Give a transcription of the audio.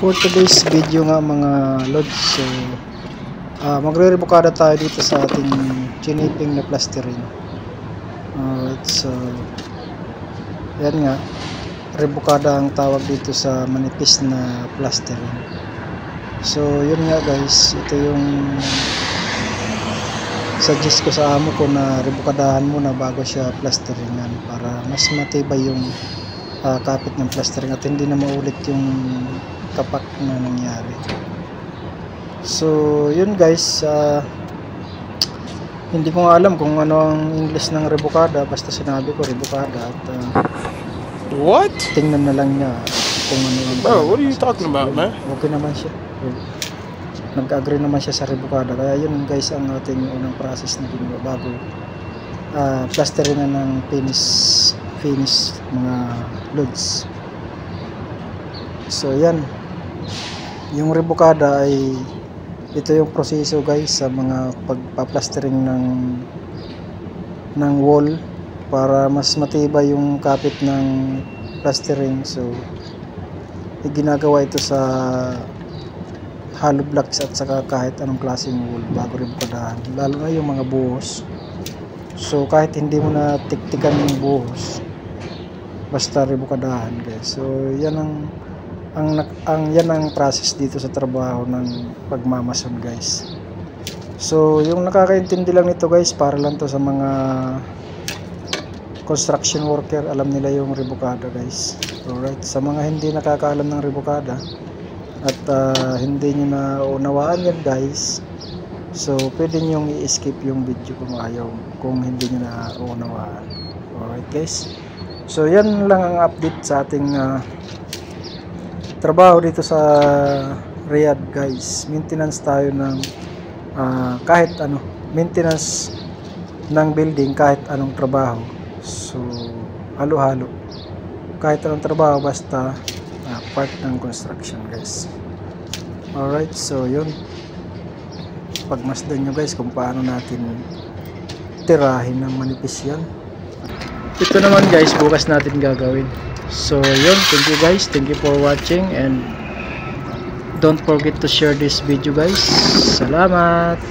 For today's video nga mga lods, so magre-rebukada tayo dito sa ating chiniping na plastering. Alright, so yan nga, rebukada ang tawag dito sa manipis na plastering. So yun nga guys, ito yung suggest ko sa amo ko na rebukadahan muna bago siya plasteringan para mas matibay yung kapit ng plastering at hindi na maulit yung kapak na nangyari. So yun guys, hindi ko nga alam kung ano ang English ng rebukada, basta sinabi ko rebukada at what? Tingnan na lang niya kung ano ang bro, what are you talking about, man? Okay naman siya, nag-agree naman siya sa rebukada, kaya yun guys ang ating unang process na ginawa bago plasteringan ng finish mga loads. So yan, yung rebukada ay ito yung proseso guys sa mga pagpa-plastering ng wall para mas matibay yung kapit ng plastering. So ginagawa ito sa hollow blocks at saka kahit anong klaseng wall bago rebukadahan, lalo na yung mga buhos. So kahit hindi mo na tiktikan yung buhos, basta rebukadahan guys. So yan yan ang process dito sa trabaho ng pagmamason guys. So yung nakakaintindi lang nito guys, para lang to sa mga construction worker, alam nila yung rebukada guys. Alright, sa mga hindi nakakaalam ng rebukada at hindi nyo na unawaan yan guys, so pwede nyo i-skip yung video kung ayaw, kung hindi nyo na unawaan. Alright guys, so yan lang ang update sa ating trabaho dito sa Riyadh guys. Maintenance tayo ng kahit ano, maintenance ng building, kahit anong trabaho. So halo-halo, kahit anong trabaho basta part ng construction guys. Alright, so yun, pagmasdan nyo guys kung paano natin tirahin ng manipis yan. Ito naman guys, bukas natin gagawin. So yun, thank you guys, thank you for watching, and don't forget to share this video guys. Salamat.